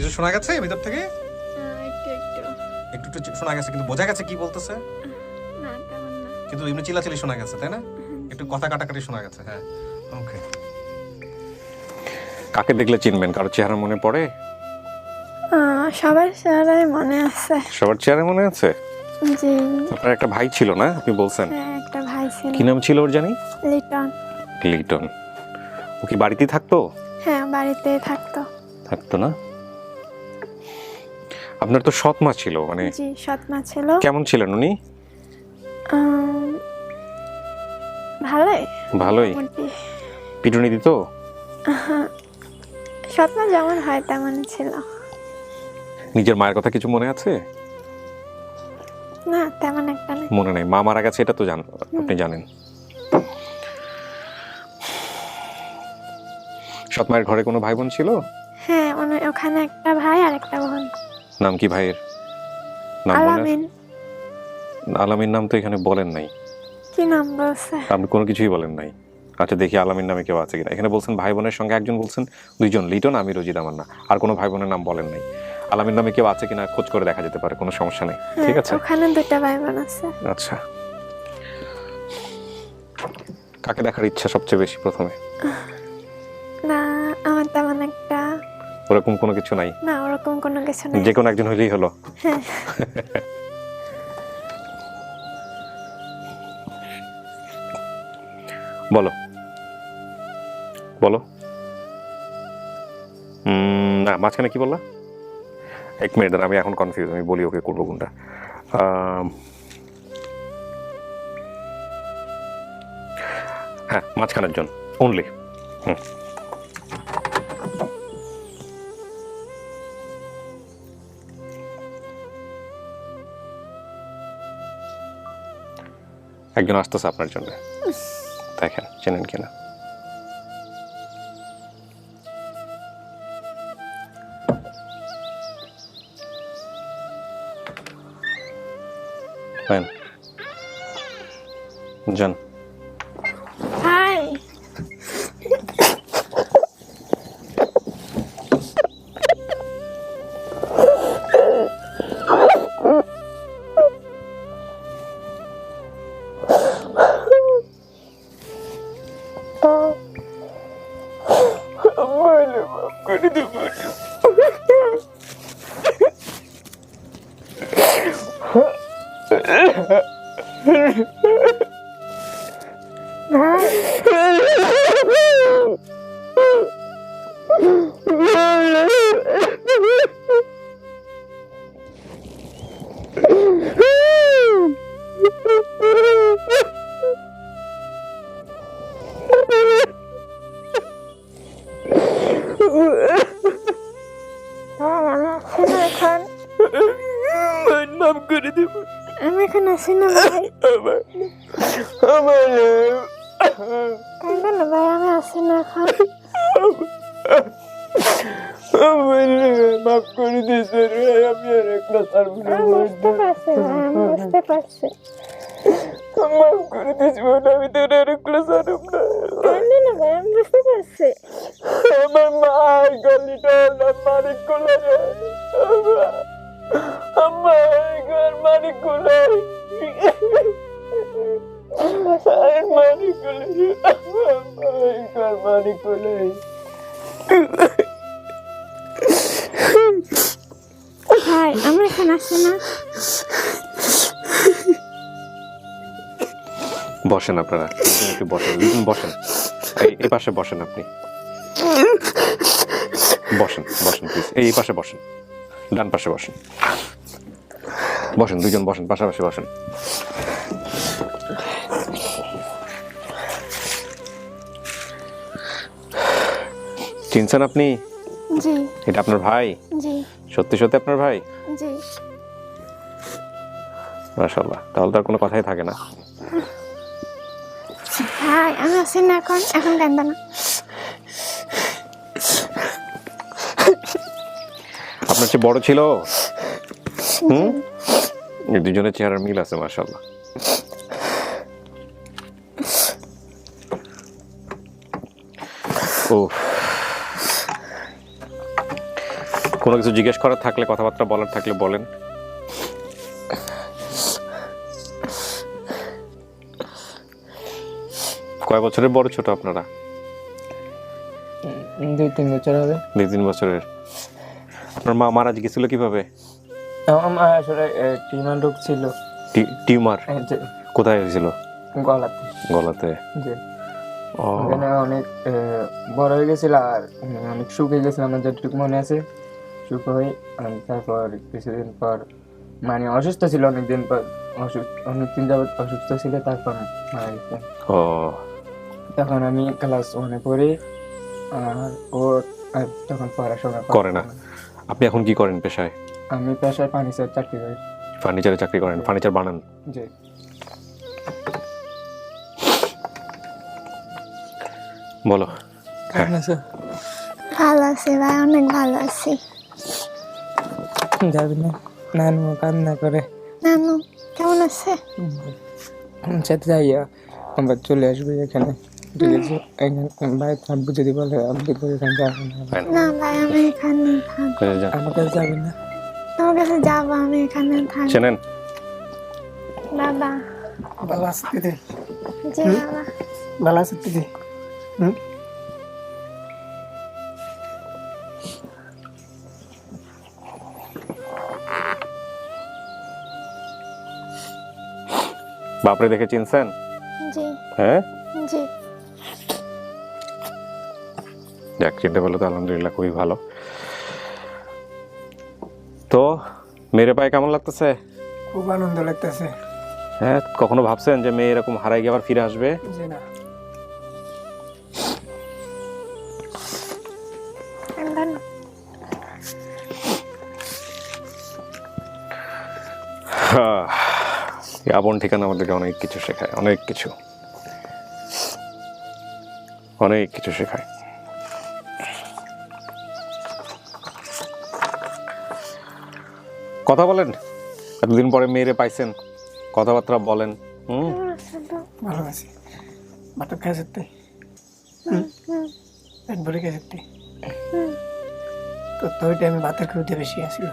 কিছু শোনা গেছে ভিতর থেকে? একটু একটু একটু শোনা গেছে, কিন্তু বোঝা গেছে কি বলতেছে? না, তেমন না। কিন্তু এমনি চিল্লাচিল্লি শোনা গেছে, তাই না? একটু কথা কাটাকাটি শোনা গেছে। হ্যাঁ, ওকে। কাকে দেখলে চিনবেন? কারো চেহারা মনে পড়ে? সবার চেহারাই মনে আছে। সবার চেহারা মনে আছে? জি। আপনার একটা ভাই ছিল না, আপনি বলছেন? হ্যাঁ, একটা ভাই ছিল। কি নাম ছিল ওর জানি? লিটন। লিটন। ও কি বাড়িতেই থাকতো? হ্যাঁ, বাড়িতেই থাকতো। থাকতো না? আপনার তো সৎ মা ছিল, মানে জি, সৎ মা ছিল। কেমন ছিলেন উনি? ভালোই। ভালোই। মোটামুটি। পিটুনি দিত? সৎ মা যেমন হয় তেমনই ছিল। নিজের মায়ের কথা কিছু মনে আছে? না, তেমন একটা নেই। মনে নেই। মা মারা গেছে, এটা তো আপনি জানেন। সৎ মায়ের ঘরে কোনো ভাই বোন ছিল? হ্যাঁ, ওখানে একটা ভাই আর একটা বোন। নাম কি ভাইয়ের? নাম মনে আছে? আলামিন। আলামিন নাম তো এখানে বলেন নাই। কি নাম বলছে? আপনি কোনো কিছুই বলেন নাই। আচ্ছা, দেখি আলামিন নামে কেউ আছে কিনা। এখানে বলছেন ভাই বোনের সঙ্গে একজন, বলছেন দুইজন, লিটন, আমি, রোজিদ, আমার না। আর কোনো ভাই বোনের নাম বলেন নাই। আলামিন নামে কেউ আছে কিনা খোঁজ করে দেখা যেতে পারে, কোনো সমস্যা নেই। ঠিক আছে, ওখানে দুটো ভাই বোন আছে। আচ্ছা। কাকে দেখার ইচ্ছা সবচেয়ে বেশি প্রথমে? না, আমার তেমন একটা। ওরকম কোনো কিছু নাই? না, ওরকম কোনো কিছু নেই। যে কোনো একজন হইলেই হলো? হ্যাঁ। বলো বলো। না, মাঝখানে কি বললা? এক মিনিট, আমি এখন কনফিউজ, আমি বলি ওকে করবো কোনটা। হ্যাঁ, মাঝখানের জন অনলি। একজন আসতেছে আপনার জন্য, দেখেন চেনেন কিনা। যান। হাই। মাফ করে দেব। আমি এখন আসি না ভাই। কাঁদো না ভাই, আমি আসি না এখন। মাফ করে দিয়েছে, আমি আর একলা ছাড়বো না। আমি বুঝতে পারছি ভাই, আমি বুঝতে পারছি। মাফ করে দিয়েছি, আমি তো আর একলা ছাড়ব না। কাঁদো না ভাই, আমি বুঝতে পারছি। আমার মা গলিটা মানিক কোলে রে, আমার ঘর মানিক কোলে, মানিক কোলে, ঘর মানিক কোলে। ভাই, আমি এখন আসি না। বসেন আপনারা, একটু বসেন, বসেন, এই পাশে বসেন, আপনি বসেন, বসেন প্লিজ, এই পাশে বসেন, ডান পাশে বসেন, বসেন, দুজন বসেন, পাশাপাশি বসেন। চিনছেন আপনি? জি। এটা আপনার ভাই? জি। সত্যি সত্যি আপনার ভাই? জি। মাশাআল্লাহ, তাহলে তো আর কোনো কথাই থাকে না। ভাই, আমি আসি না এখন, এখন কাঁদো না। আপনার চেয়ে বড় ছিল? এই দুজনের চেহারার মিল আছে মাশাআল্লাহ। ও, কোনো কিছু জিজ্ঞেস করার থাকলে, কথাবার্তা বলার থাকলে বলেন। কয় বছরের বড় ছোট আপনারা? 2-3 বছর হবে। 2-3 বছরের। আপনার মা মারা গেছিল কিভাবে? আমার আসলে টিউমার রোগ ছিল। টিউমার যে কোথায় হয়েছিল? গলাতে। গলাতে। যে ও, ওখানে অনেক বড় হয়ে গেছিল আর অনেক শুকিয়ে গেছিল, আমার যতটুকু মনে আছে। শুকো হয়ে তারপর কিছুদিন পর মানে অসুস্থ ছিল, অনেকদিন পর অনেকদিন যাবত অসুস্থ ছিল, তারপর মারা গেছে। ও, তখন আমি ক্লাস 1-এ পড়ি আর ও তখন পড়াশোনা করে না। আপনি এখন কি করেন পেশায়? আমি পেশায় ফার্নিচার চাকরি করি। ফার্নিচারে চাকরি করেন, ফার্নিচার বানান? জি। বলো। হ্যাঁ। ভালো আছি ভাই, অনেক ভালো আছি। যাবি না? নানু কান্না করে। নানু কেমন আছে? সাথে যাইয়া আবার চলে আসবে এখানে। ঠিক আছে, এখানে ভাই থাকবো যদি বলে আপনি তো এখানে যাবেন না। না ভাই, আমি এখানে থাকবো। যান। আমার কাছে যাবেন না। তোমার কাছে যাবো, আমি এখানে থাকবো। চেনেন? বাবা। ভালো আছে দিদি? জি বাবা। ভালো আছে দিদি? বাপরে দেখে চিনছেন? জি হ্যাঁ, জি। যাক, চিনতে পারলো তো আলহামদুলিল্লাহ, খুবই ভালো। তো মেয়ের পায়ে কেমন লাগতেছে? খুব আনন্দ লাগতেছে। হ্যাঁ, কখনো ভাবছেন যে মেয়ে এরকম হারাই গিয়ে আবার ফিরে আসবে? জি না। এই আপন ঠিকানা আমাদেরকে অনেক কিছু শেখায়, অনেক কিছু, অনেক কিছু শেখায়। কথা বলেন, এতদিন পরে মেয়েরে পাইছেন, কথাবার্তা বলেন। কেমন আছে তো? ভালো আছি। বাটার খাই সত্যি? পেট ভরে খাই সত্যি? তো ওই টাইমে ভাতের খেতে বেশি আসছিল।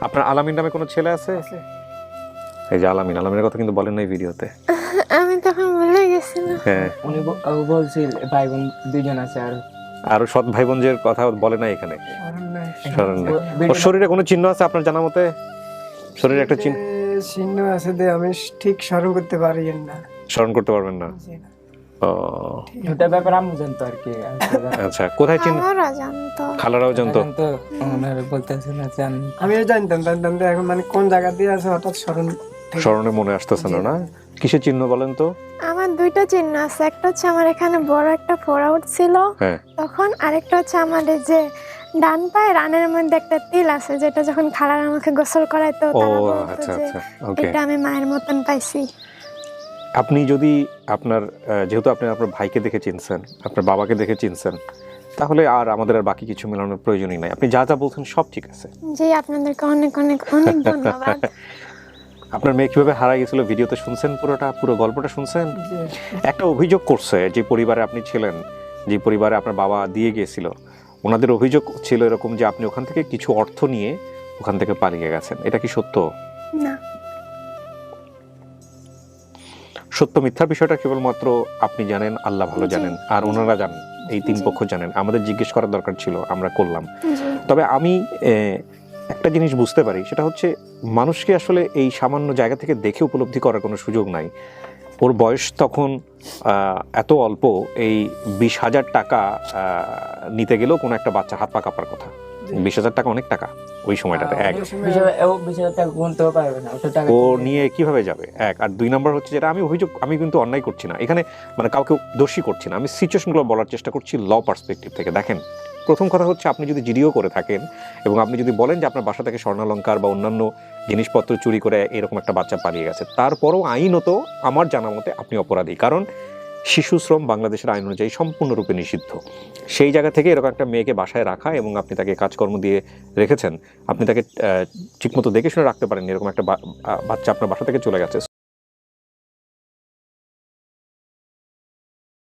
আপনার আলামিন নামে কোনো ছেলে আছে? এই যে আলামিন, আলামিনের কথা কিন্তু বলেন না এই ভিডিওতে। আমি তখন ভুলে গেছিলাম। হ্যাঁ, উনি বলছিল ভাই বোন 2জন আছে আর আর সৎ ভাই বোনদের কথা বলে না এখানে। স্মরণ নেই। ওর শরীরে কোনো চিহ্ন আছে আপনার জানা মতে? শরীরে একটা চিহ্ন চিহ্ন আছে যে আমি ঠিক স্মরণ করতে পারি না। স্মরণ করতে পারবেন না? ও, ওটা ব্যাপারে আমি জানতো আর কি। আচ্ছা, কোথায় চিহ্ন? আমারও জানতো। খালারাও জানতো? ওনারা বলতেছে না জানি। আমিও জানতাম তো এখন মানে কোন জায়গা দিয়ে আছে হঠাৎ স্মরণে মনে আসতেছে না? না, কিসের চিহ্ন বলেন তো? আমার দুইটা চিহ্ন আছে, একটা হচ্ছে আমার এখানে বড় একটা ফোড়া উঠছিল হ্যাঁ, তখন, আরেকটা হচ্ছে আমাদের যে ডান পায়ে রানের মধ্যে একটা তিল আছে, যেটা যখন খালার আমাকে গোসল করাইতো ও তারা বলতো আচ্ছা যে আচ্ছা, ওকে। এটা আমি মায়ের মতন পাইছি। আপনি যদি আপনার যেহেতু আপনি আপনার ভাইকে দেখে চিনছেন, আপনার বাবাকে দেখে চিনছেন, তাহলে আর আমাদের আর বাকি কিছু মেলানোর প্রয়োজনই নাই। আপনি যা যা বলছেন সব ঠিক আছে। জি, আপনাদেরকে অনেক অনেক অনেক ধন্যবাদ। আপনার মেয়ে কিভাবে হারা গেছিল ভিডিওতে শুনছেন? পুরো গল্পটা শুনছেন? একটা অভিযোগ করছে যে পরিবারে আপনি ছিলেন, যে পরিবারে আপনার বাবা দিয়ে গিয়েছিল, ওনাদের অভিযোগ ছিল এরকম যে আপনি ওখান থেকে কিছু অর্থ নিয়ে ওখান থেকে পালিয়ে গেছেন। এটা কি সত্য? না, সত্য মিথ্যার বিষয়টা কেবলমাত্র আপনি জানেন, আল্লাহ ভালো জানেন, আর ওনারা জানেন, এই তিন পক্ষ জানেন। আমাদের জিজ্ঞেস করার দরকার ছিল, আমরা করলাম। জি তবে আমি একটা জিনিস বুঝতে পারি, সেটা হচ্ছে মানুষকে আসলে এই সামান্য জায়গা থেকে দেখে উপলব্ধি করার কোনো সুযোগ নাই। ওর বয়স তখন এত অল্প, এই 20,000 টাকা নিতে গেলেও কোনো একটা বাচ্চা হাত পা কাঁপার কথা। 20,000 টাকা অনেক টাকা ওই সময়টাতে। ও নিয়ে কিভাবে যাবে? এক, আর 2 নম্বর হচ্ছে যেটা আমি অভিযোগ, আমি কিন্তু অন্যায় করছি না এখানে, মানে কাউকে দোষী করছি না, আমি সিচুয়েশনগুলো বলার চেষ্টা করছি ল পার্সপেক্টিভ থেকে। দেখেন, প্রথম কথা হচ্ছে আপনি যদি জিডিও করে থাকেন এবং আপনি যদি বলেন যে আপনার বাসা থেকে স্বর্ণালংকার বা অন্যান্য জিনিসপত্র চুরি করে এরকম একটা বাচ্চা পালিয়ে গেছে, তারপরও আইনত আমার জানা মতে আপনি অপরাধী, কারণ শিশু শ্রম বাংলাদেশের আইন অনুযায়ী সম্পূর্ণরূপে নিষিদ্ধ। সেই জায়গা থেকে এরকম একটা মেয়েকে বাসায় রাখা এবং আপনি তাকে কাজকর্ম দিয়ে রেখেছেন, আপনি তাকে ঠিকমতো দেখে শুনে রাখতে পারেন, এরকম একটা বাচ্চা আপনার বাসা থেকে চলে গেছে।